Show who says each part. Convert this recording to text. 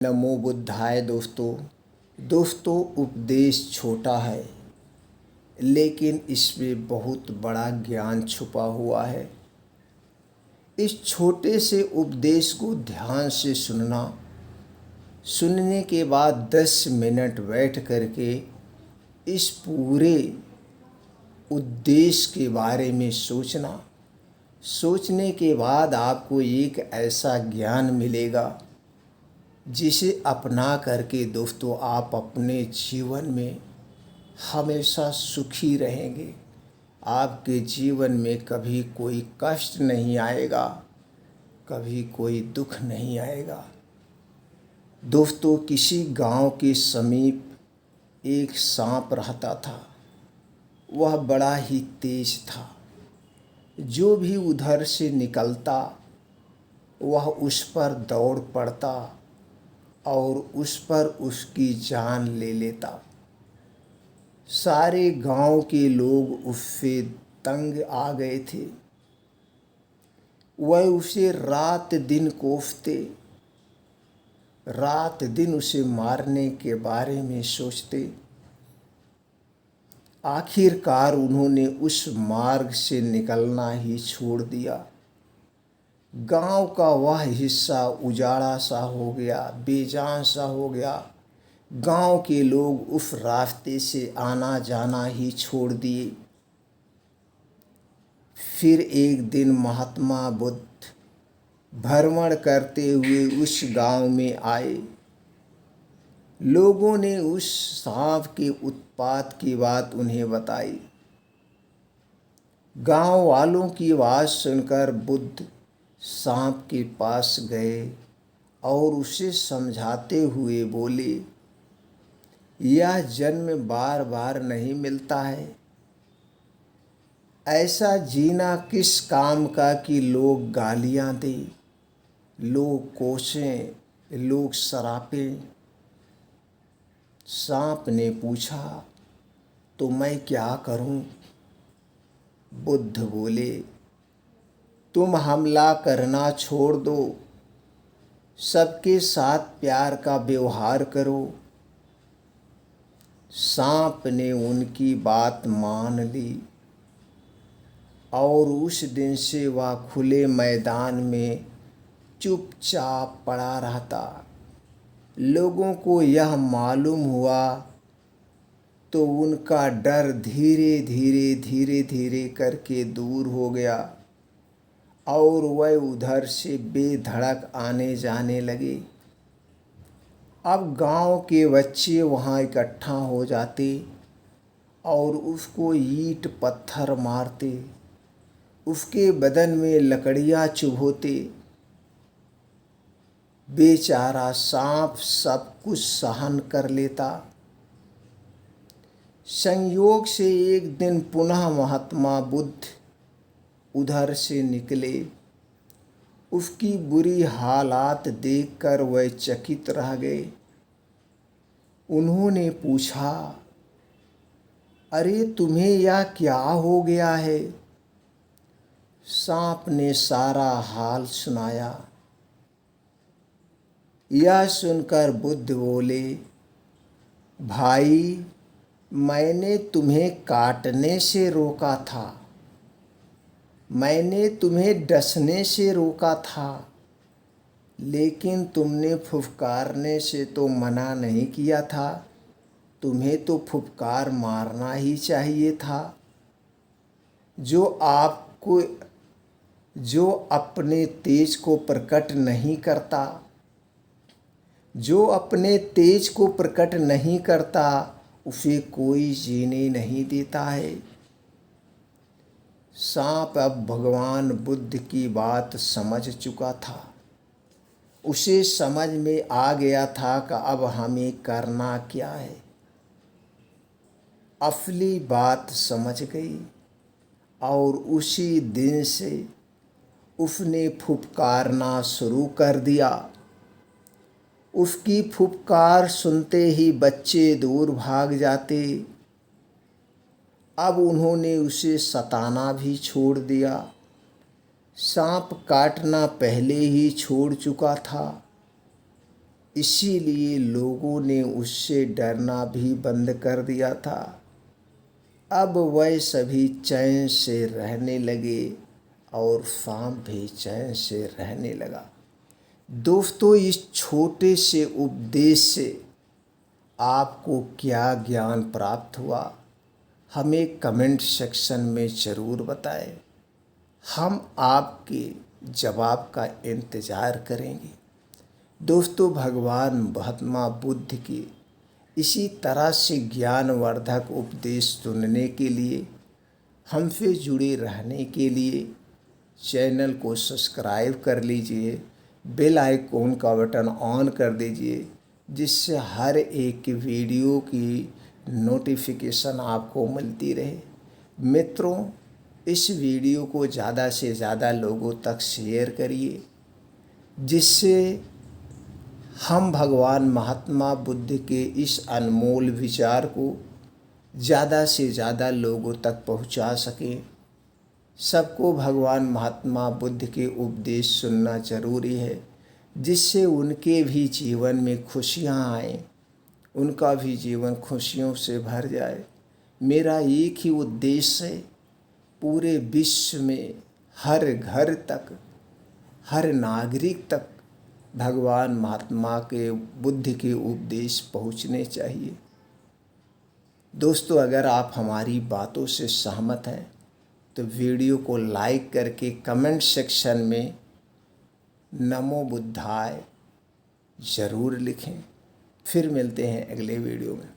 Speaker 1: नमो बुद्धाय। दोस्तों उपदेश छोटा है लेकिन इसमें बहुत बड़ा ज्ञान छुपा हुआ है। इस छोटे से उपदेश को ध्यान से सुनना, सुनने के बाद 10 मिनट बैठ करके इस पूरे उद्देश्य के बारे में सोचना। सोचने के बाद आपको एक ऐसा ज्ञान मिलेगा जिसे अपना करके दोस्तों आप अपने जीवन में हमेशा सुखी रहेंगे। आपके जीवन में कभी कोई कष्ट नहीं आएगा, कभी कोई दुख नहीं आएगा। दोस्तों किसी गांव के समीप एक सांप रहता था। वह बड़ा ही तेज था। जो भी उधर से निकलता वह उस पर दौड़ पड़ता और उस पर उसकी जान ले लेता। सारे गांव के लोग उससे तंग आ गए थे। वह उसे रात दिन कोसते, रात दिन उसे मारने के बारे में सोचते। आखिरकार उन्होंने उस मार्ग से निकलना ही छोड़ दिया। गांव का वह हिस्सा उजाड़ा सा हो गया, बेजान सा हो गया। गांव के लोग उस रास्ते से आना जाना ही छोड़ दिए। फिर एक दिन महात्मा बुद्ध भ्रमण करते हुए उस गांव में आए। लोगों ने उस सांप के उत्पात की बात उन्हें बताई। गांव वालों की आवाज़ सुनकर बुद्ध सांप के पास गए और उसे समझाते हुए बोले, यह जन्म बार बार नहीं मिलता है। ऐसा जीना किस काम का कि लोग गालियां दें, लोग कोसें, लोग सरापें। सांप ने पूछा, तो मैं क्या करूं? बुद्ध बोले, तुम हमला करना छोड़ दो, सबके साथ प्यार का व्यवहार करो। सांप ने उनकी बात मान ली और उस दिन से वह खुले मैदान में चुपचाप पड़ा रहता। लोगों को यह मालूम हुआ तो उनका डर धीरे धीरे करके दूर हो गया और वह उधर से बेधड़क आने जाने लगे। अब गांव के बच्चे वहां इकट्ठा हो जाते और उसको ईंट पत्थर मारते, उसके बदन में लकड़ियां चुभोते। बेचारा सांप सब कुछ सहन कर लेता। संयोग से एक दिन पुनः महात्मा बुद्ध उधर से निकले। उसकी बुरी हालात देखकर वह चकित रह गए। उन्होंने पूछा, अरे तुम्हें यह क्या हो गया है? सांप ने सारा हाल सुनाया। यह सुनकर बुद्ध बोले, भाई मैंने तुम्हें काटने से रोका था, मैंने तुम्हें डसने से रोका था, लेकिन तुमने फुफकारने से तो मना नहीं किया था। तुम्हें तो फुफकार मारना ही चाहिए था। जो अपने तेज को प्रकट नहीं करता, जो अपने तेज को प्रकट नहीं करता उसे कोई जीने नहीं देता है। सांप अब भगवान बुद्ध की बात समझ चुका था। उसे समझ में आ गया था कि अब हमें करना क्या है। असली बात समझ गई और उसी दिन से उसने फुफकारना शुरू कर दिया। उसकी फुफकार सुनते ही बच्चे दूर भाग जाते। अब उन्होंने उसे सताना भी छोड़ दिया। सांप काटना पहले ही छोड़ चुका था। इसीलिए लोगों ने उससे डरना भी बंद कर दिया था। अब वह सभी चैन से रहने लगे और फार्म भी चैन से रहने लगा। दोस्तों, इस छोटे से उपदेश से आपको क्या ज्ञान प्राप्त हुआ, हमें कमेंट सेक्शन में ज़रूर बताएं। हम आपके जवाब का इंतज़ार करेंगे। दोस्तों, भगवान महात्मा बुद्ध की इसी तरह से ज्ञानवर्धक उपदेश सुनने के लिए, हमसे जुड़े रहने के लिए चैनल को सब्सक्राइब कर लीजिए, बेल आइकॉन का बटन ऑन कर दीजिए, जिससे हर एक वीडियो की नोटिफिकेशन आपको मिलती रहे। मित्रों, इस वीडियो को ज़्यादा से ज़्यादा लोगों तक शेयर करिए, जिससे हम भगवान महात्मा बुद्ध के इस अनमोल विचार को ज़्यादा से ज़्यादा लोगों तक पहुंचा सकें। सबको भगवान महात्मा बुद्ध के उपदेश सुनना ज़रूरी है, जिससे उनके भी जीवन में खुशियाँ आएँ, उनका भी जीवन खुशियों से भर जाए। मेरा एक ही उद्देश्य है, पूरे विश्व में हर घर तक, हर नागरिक तक भगवान महात्मा के बुद्ध के उपदेश पहुँचने चाहिए। दोस्तों, अगर आप हमारी बातों से सहमत हैं तो वीडियो को लाइक करके कमेंट सेक्शन में नमो बुद्धाय ज़रूर लिखें। फिर मिलते हैं अगले वीडियो में।